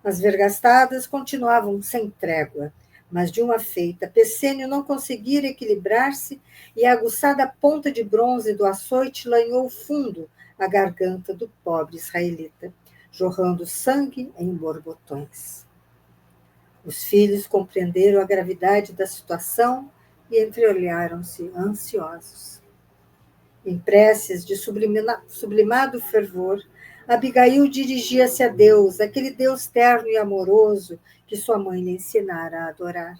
As vergastadas continuavam sem trégua, mas de uma feita, Pessênio não conseguira equilibrar-se e a aguçada ponta de bronze do açoite lanhou fundo a garganta do pobre israelita, jorrando sangue em borbotões. Os filhos compreenderam a gravidade da situação e entreolharam-se ansiosos. Em preces de sublimado fervor, Abigail dirigia-se a Deus, aquele Deus terno e amoroso que sua mãe lhe ensinara a adorar.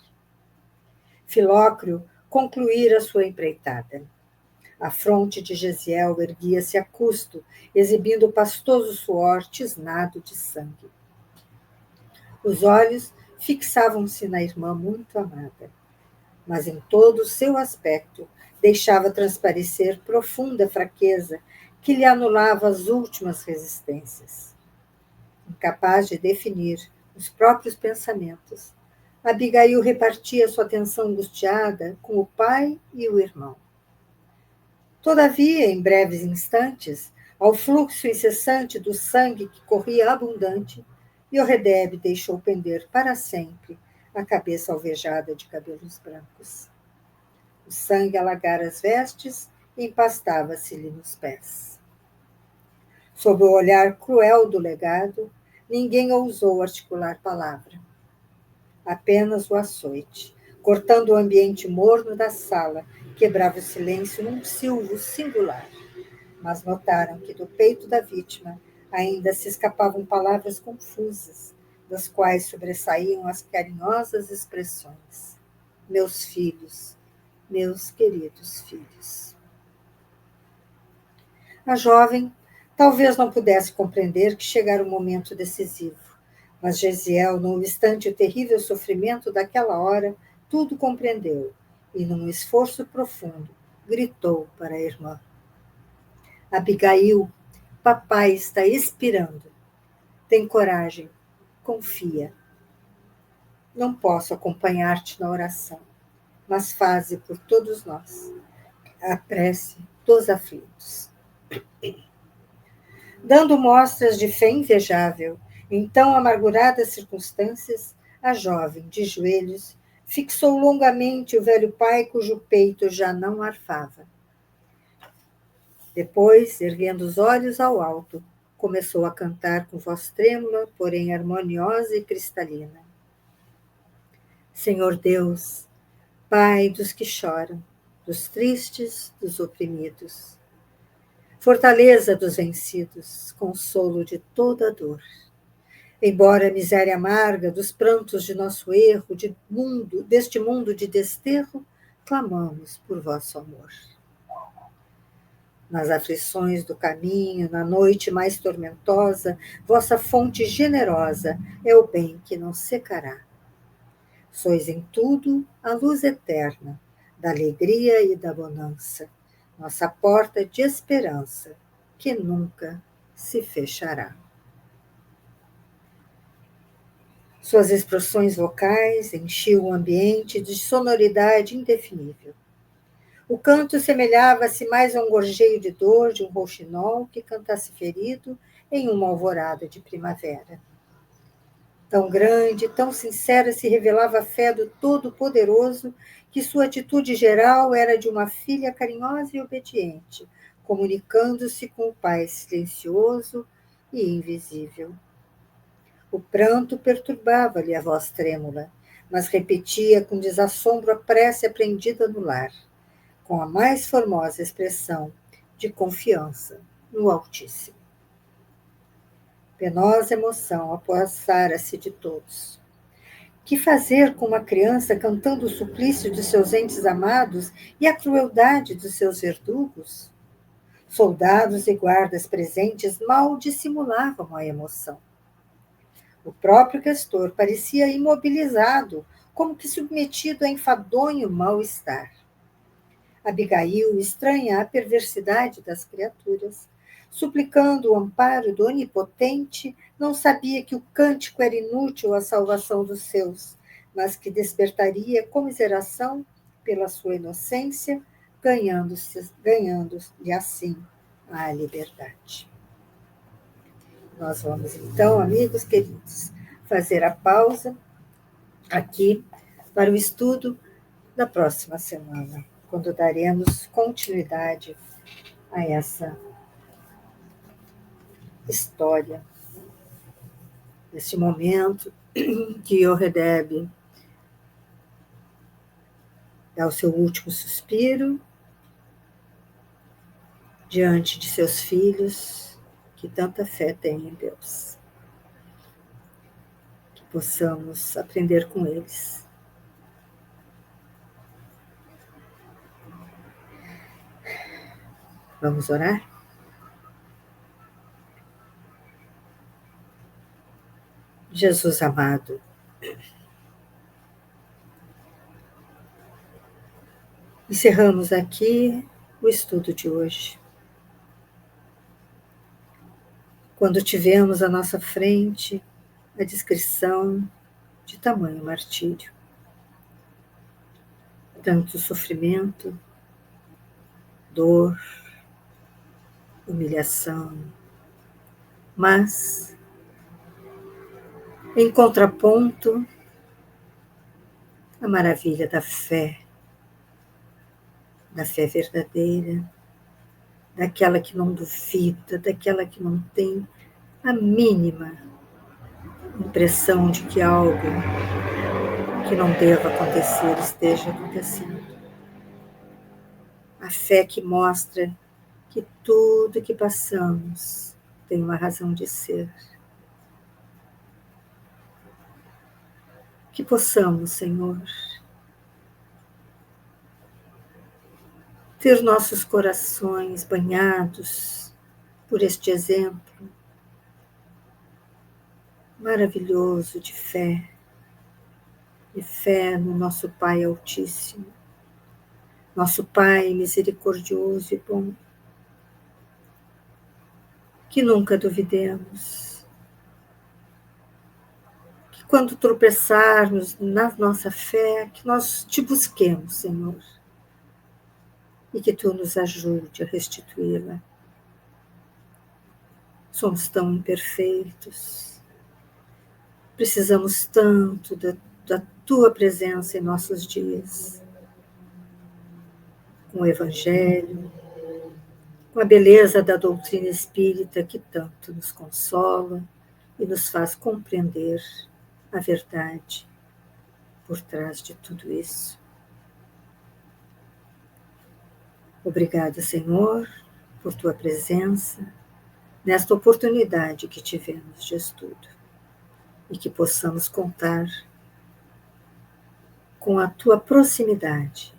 Filócrio concluíra sua empreitada. A fronte de Gesiel erguia-se a custo, exibindo o pastoso suor tisnado de sangue. Os olhos fixavam-se na irmã muito amada, mas em todo o seu aspecto deixava transparecer profunda fraqueza que lhe anulava as últimas resistências. Incapaz de definir os próprios pensamentos, Abigail repartia sua atenção angustiada com o pai e o irmão. Todavia, em breves instantes, ao fluxo incessante do sangue que corria abundante, e Horredebe deixou pender para sempre a cabeça alvejada de cabelos brancos. O sangue alagara as vestes e empastava-se-lhe nos pés. Sob o olhar cruel do legado, ninguém ousou articular palavra. Apenas o açoite, cortando o ambiente morno da sala, quebrava o silêncio num silvo singular. Mas notaram que do peito da vítima ainda se escapavam palavras confusas, das quais sobressaíam as carinhosas expressões. Meus filhos, meus queridos filhos. A jovem talvez não pudesse compreender que chegara o momento decisivo, mas Gesiel, não obstante o terrível sofrimento daquela hora, tudo compreendeu e, num esforço profundo, gritou para a irmã: Abigail, papai está expirando. Tem coragem, confia. Não posso acompanhar-te na oração, mas faze por todos nós a prece dos aflitos. Dando mostras de fé invejável, em tão amarguradas circunstâncias, a jovem, de joelhos, fixou longamente o velho pai cujo peito já não arfava. Depois, erguendo os olhos ao alto, começou a cantar com voz trêmula, porém harmoniosa e cristalina. Senhor Deus, Pai dos que choram, dos tristes, dos oprimidos, fortaleza dos vencidos, consolo de toda dor. Embora a miséria amarga dos prantos de nosso erro, deste mundo de desterro, clamamos por vosso amor. Nas aflições do caminho, na noite mais tormentosa, vossa fonte generosa é o bem que não secará. Sois em tudo a luz eterna, da alegria e da bonança, nossa porta de esperança, que nunca se fechará. Suas expressões vocais enchiam o ambiente de sonoridade indefinível. O canto semelhava-se mais a um gorjeio de dor de um rouxinol que cantasse ferido em uma alvorada de primavera. Tão grande, tão sincera se revelava a fé do Todo-Poderoso que sua atitude geral era de uma filha carinhosa e obediente, comunicando-se com o Pai silencioso e invisível. O pranto perturbava-lhe a voz trêmula, mas repetia com desassombro a prece aprendida no lar, com a mais formosa expressão de confiança no Altíssimo. Penosa emoção apossara-se de todos. Que fazer com uma criança cantando o suplício de seus entes amados e a crueldade dos seus verdugos? Soldados e guardas presentes mal dissimulavam a emoção. O próprio questor parecia imobilizado, como que submetido a enfadonho mal-estar. Abigail, estranha a perversidade das criaturas, suplicando o amparo do Onipotente, não sabia que o cântico era inútil à salvação dos seus, mas que despertaria comiseração pela sua inocência, ganhando-lhe assim a liberdade. Nós vamos então, amigos queridos, fazer a pausa aqui para o estudo da próxima semana, quando daremos continuidade a essa história, neste momento que Horredebe dá o seu último suspiro diante de seus filhos que tanta fé têm em Deus. Que possamos aprender com eles. Vamos orar? Jesus amado, encerramos aqui o estudo de hoje. Quando tivemos à nossa frente a descrição de tamanho martírio, tanto sofrimento, dor, humilhação, mas Em contraponto, a maravilha da fé verdadeira, daquela que não duvida, daquela que não tem a mínima impressão de que algo que não deva acontecer esteja acontecendo. A fé que mostra que tudo que passamos tem uma razão de ser. Que possamos, Senhor, ter nossos corações banhados por este exemplo maravilhoso de fé no nosso Pai Altíssimo, nosso Pai misericordioso e bom. Que nunca duvidemos, que quando tropeçarmos na nossa fé, que nós te busquemos, Senhor, e que tu nos ajude a restituí-la. Somos tão imperfeitos, precisamos tanto da tua presença em nossos dias, com o Evangelho, com a beleza da doutrina espírita que tanto nos consola e nos faz compreender a verdade por trás de tudo isso. Obrigada, Senhor, por tua presença nesta oportunidade que tivemos de estudo e que possamos contar com a tua proximidade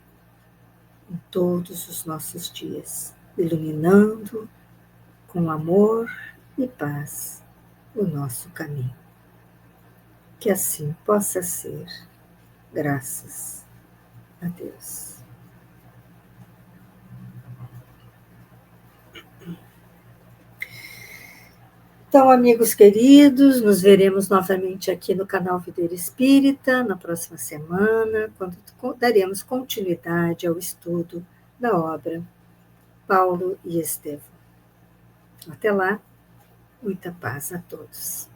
em todos os nossos dias, iluminando com amor e paz o nosso caminho. Que assim possa ser, graças a Deus. Então, amigos queridos, nos veremos novamente aqui no canal Videira Espírita na próxima semana, quando daremos continuidade ao estudo da obra Paulo e Estevão. Até lá, muita paz a todos.